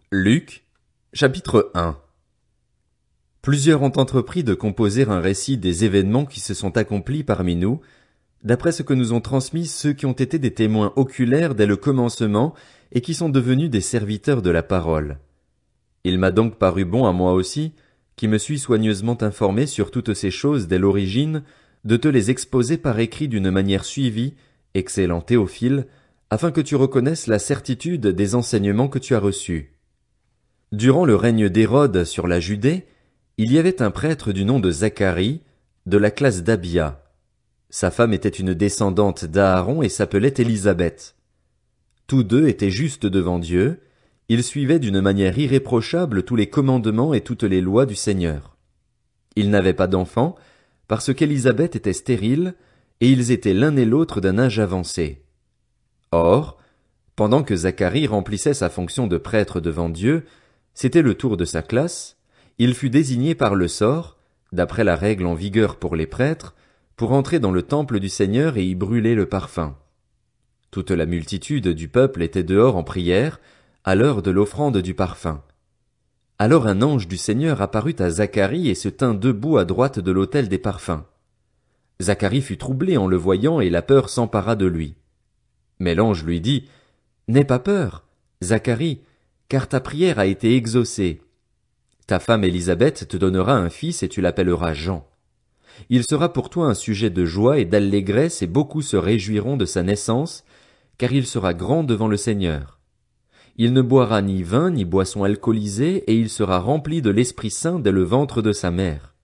Luc, chapitre 1. Plusieurs ont entrepris de composer un récit des événements qui se sont accomplis parmi nous, d'après ce que nous ont transmis ceux qui ont été des témoins oculaires dès le commencement et qui sont devenus des serviteurs de la parole. Il m'a donc paru bon à moi aussi, qui me suis soigneusement informé sur toutes ces choses dès l'origine, de te les exposer par écrit d'une manière suivie, excellent Théophile, afin que tu reconnaisses la certitude des enseignements que tu as reçus. Durant le règne d'Hérode sur la Judée, il y avait un prêtre du nom de Zacharie, de la classe d'Abia. Sa femme était une descendante d'Aaron et s'appelait Élisabeth. Tous deux étaient justes devant Dieu, ils suivaient d'une manière irréprochable tous les commandements et toutes les lois du Seigneur. Ils n'avaient pas d'enfants, parce qu'Élisabeth était stérile, et ils étaient l'un et l'autre d'un âge avancé. Or, pendant que Zacharie remplissait sa fonction de prêtre devant Dieu, c'était le tour de sa classe, il fut désigné par le sort, d'après la règle en vigueur pour les prêtres, pour entrer dans le temple du Seigneur et y brûler le parfum. Toute la multitude du peuple était dehors en prière, à l'heure de l'offrande du parfum. Alors un ange du Seigneur apparut à Zacharie et se tint debout à droite de l'autel des parfums. Zacharie fut troublé en le voyant et la peur s'empara de lui. Mais l'ange lui dit, « N'aie pas peur, Zacharie, car ta prière a été exaucée. Ta femme Élisabeth te donnera un fils et tu l'appelleras Jean. Il sera pour toi un sujet de joie et d'allégresse et beaucoup se réjouiront de sa naissance, car il sera grand devant le Seigneur. Il ne boira ni vin ni boisson alcoolisée et il sera rempli de l'Esprit Saint dès le ventre de sa mère.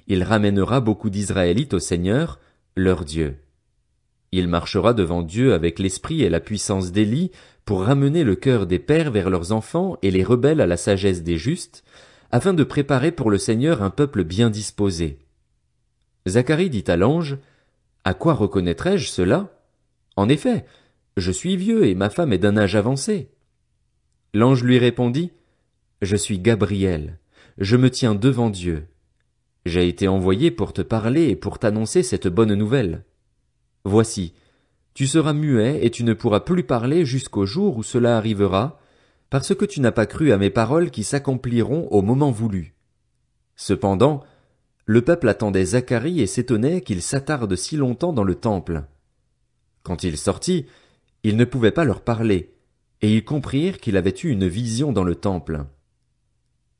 Il ramènera beaucoup d'Israélites au Seigneur, leur Dieu. Il marchera devant Dieu avec l'esprit et la puissance d'Élie pour ramener le cœur des pères vers leurs enfants et les rebelles à la sagesse des justes, afin de préparer pour le Seigneur un peuple bien disposé. Zacharie dit à l'ange, « À quoi reconnaîtrai-je cela? En effet, je suis vieux et ma femme est d'un âge avancé. » L'ange lui répondit, « Je suis Gabriel, je me tiens devant Dieu. J'ai été envoyé pour te parler et pour t'annoncer cette bonne nouvelle. Voici, tu seras muet et tu ne pourras plus parler jusqu'au jour où cela arrivera, parce que tu n'as pas cru à mes paroles qui s'accompliront au moment voulu. » Cependant, le peuple attendait Zacharie et s'étonnait qu'il s'attarde si longtemps dans le temple. Quand il sortit, il ne pouvait pas leur parler, et ils comprirent qu'il avait eu une vision dans le temple.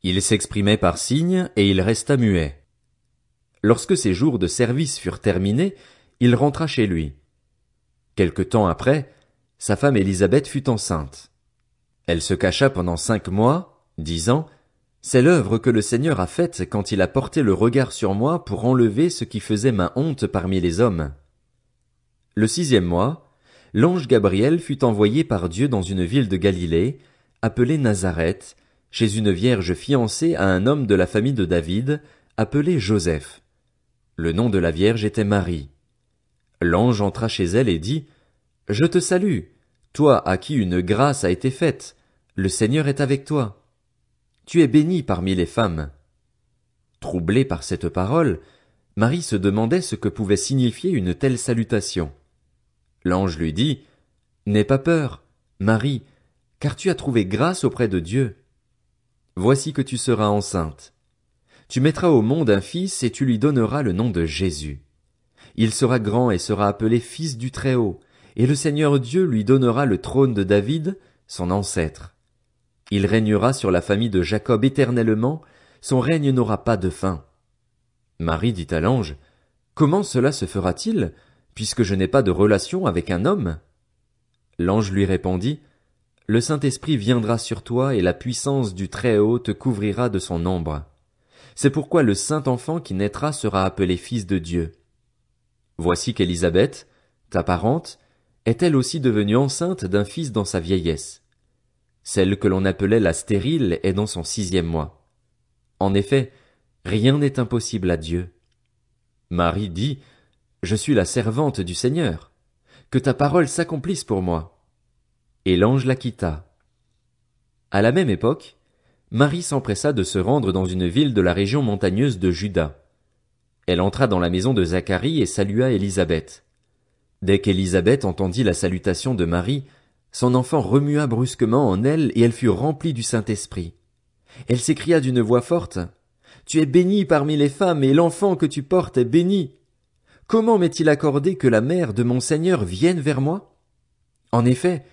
Il s'exprimait par signes et il resta muet. Lorsque ses jours de service furent terminés, il rentra chez lui. Quelque temps après, sa femme Élisabeth fut enceinte. Elle se cacha pendant 5 mois, disant, « C'est l'œuvre que le Seigneur a faite quand il a porté le regard sur moi pour enlever ce qui faisait ma honte parmi les hommes. » Le 6e mois, l'ange Gabriel fut envoyé par Dieu dans une ville de Galilée, appelée Nazareth, chez une vierge fiancée à un homme de la famille de David, appelé Joseph. Le nom de la vierge était Marie. L'ange entra chez elle et dit, « Je te salue, toi à qui une grâce a été faite, le Seigneur est avec toi. Tu es bénie parmi les femmes. » Troublée par cette parole, Marie se demandait ce que pouvait signifier une telle salutation. L'ange lui dit, « N'aie pas peur, Marie, car tu as trouvé grâce auprès de Dieu. Voici que tu seras enceinte. Tu mettras au monde un fils et tu lui donneras le nom de Jésus. Il sera grand et sera appelé Fils du Très-Haut, et le Seigneur Dieu lui donnera le trône de David, son ancêtre. Il régnera sur la famille de Jacob éternellement, son règne n'aura pas de fin. » Marie dit à l'ange, « Comment cela se fera-t-il, puisque je n'ai pas de relation avec un homme? » L'ange lui répondit, « Le Saint-Esprit viendra sur toi et la puissance du Très-Haut te couvrira de son ombre. C'est pourquoi le saint enfant qui naîtra sera appelé Fils de Dieu. Voici qu'Élisabeth, ta parente, est elle aussi devenue enceinte d'un fils dans sa vieillesse. Celle que l'on appelait la stérile est dans son 6e mois. En effet, rien n'est impossible à Dieu. » Marie dit, « Je suis la servante du Seigneur. Que ta parole s'accomplisse pour moi. » Et l'ange la quitta. À la même époque, Marie s'empressa de se rendre dans une ville de la région montagneuse de Juda. Elle entra dans la maison de Zacharie et salua Élisabeth. Dès qu'Élisabeth entendit la salutation de Marie, Son enfant remua brusquement en elle et elle fut remplie du Saint-Esprit. Elle s'écria d'une voix forte, « Tu es bénie parmi les femmes et l'enfant que tu portes est béni. Comment m'est-il accordé que la mère de mon Seigneur vienne vers moi? En effet,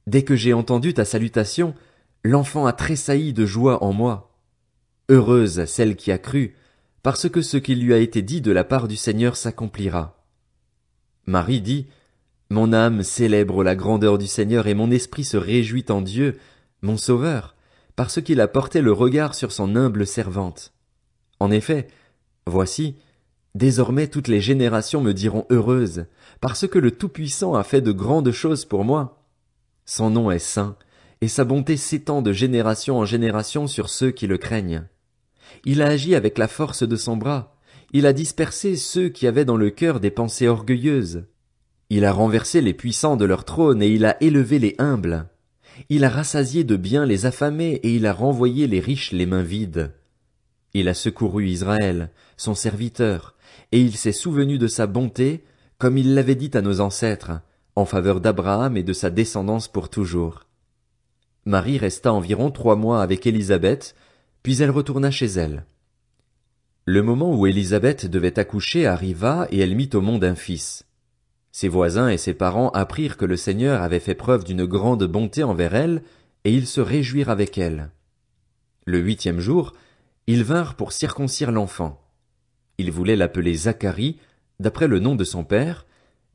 dès que j'ai entendu ta salutation, l'enfant a tressailli de joie en moi. Heureuse celle qui a cru, parce que ce qui lui a été dit de la part du Seigneur s'accomplira. » Marie dit, « Mon âme célèbre la grandeur du Seigneur et mon esprit se réjouit en Dieu, mon Sauveur, parce qu'il a porté le regard sur son humble servante. En effet, voici, désormais toutes les générations me diront heureuse, parce que le Tout-Puissant a fait de grandes choses pour moi. Son nom est saint, et sa bonté s'étend de génération en génération sur ceux qui le craignent. Il a agi avec la force de son bras, il a dispersé ceux qui avaient dans le cœur des pensées orgueilleuses. Il a renversé les puissants de leur trône et il a élevé les humbles. Il a rassasié de biens les affamés et il a renvoyé les riches les mains vides. Il a secouru Israël, son serviteur, et il s'est souvenu de sa bonté, comme il l'avait dit à nos ancêtres, en faveur d'Abraham et de sa descendance pour toujours. Marie resta environ 3 mois avec Élisabeth, puis elle retourna chez elle. Le moment où Élisabeth devait accoucher arriva et elle mit au monde un fils. Ses voisins et ses parents apprirent que le Seigneur avait fait preuve d'une grande bonté envers elle, et ils se réjouirent avec elle. Le 8e jour, ils vinrent pour circoncire l'enfant. Ils voulaient l'appeler Zacharie, d'après le nom de son père,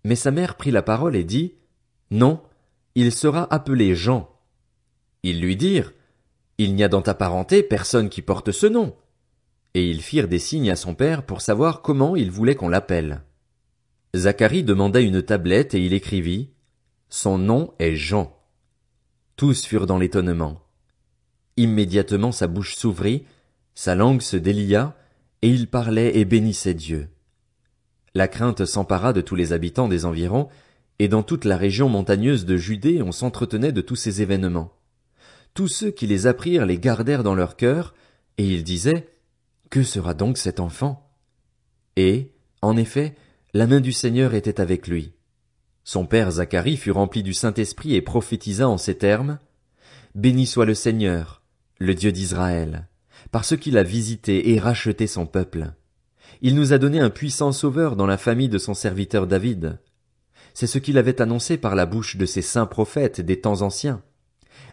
mais sa mère prit la parole et dit, « Non, il sera appelé Jean. » Ils lui dirent, « Il n'y a dans ta parenté personne qui porte ce nom. » Et ils firent des signes à son père pour savoir comment il voulait qu'on l'appelle. Zacharie demanda une tablette et il écrivit, « Son nom est Jean. » Tous furent dans l'étonnement. Immédiatement sa bouche s'ouvrit, sa langue se délia, et il parlait et bénissait Dieu. La crainte s'empara de tous les habitants des environs, et dans toute la région montagneuse de Judée on s'entretenait de tous ces événements. Tous ceux qui les apprirent les gardèrent dans leur cœur, et ils disaient, « Que sera donc cet enfant? » Et, en effet, la main du Seigneur était avec lui. Son père Zacharie fut rempli du Saint-Esprit et prophétisa en ces termes, « Béni soit le Seigneur, le Dieu d'Israël, parce qu'il a visité et racheté son peuple. Il nous a donné un puissant sauveur dans la famille de son serviteur David. C'est ce qu'il avait annoncé par la bouche de ses saints prophètes des temps anciens.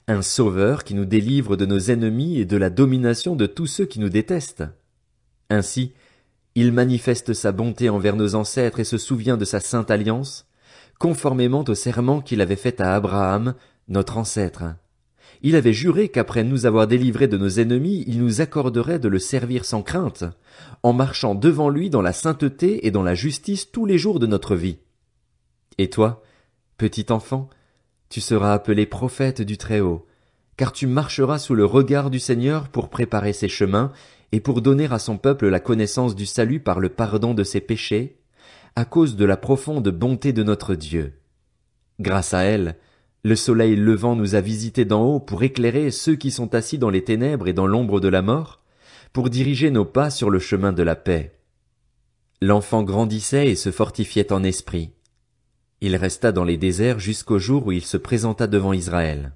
Un sauveur qui nous délivre de nos ennemis et de la domination de tous ceux qui nous détestent. Ainsi, il manifeste sa bonté envers nos ancêtres et se souvient de sa sainte alliance, conformément au serment qu'il avait fait à Abraham, notre ancêtre. Il avait juré qu'après nous avoir délivrés de nos ennemis, il nous accorderait de le servir sans crainte, en marchant devant lui dans la sainteté et dans la justice tous les jours de notre vie. Et toi, petit enfant, tu seras appelé prophète du Très-Haut, car tu marcheras sous le regard du Seigneur pour préparer ses chemins et pour donner à son peuple la connaissance du salut par le pardon de ses péchés, à cause de la profonde bonté de notre Dieu. Grâce à elle, le soleil levant nous a visités d'en haut pour éclairer ceux qui sont assis dans les ténèbres et dans l'ombre de la mort, pour diriger nos pas sur le chemin de la paix. L'enfant grandissait et se fortifiait en esprit. Il resta dans les déserts jusqu'au jour où il se présenta devant Israël.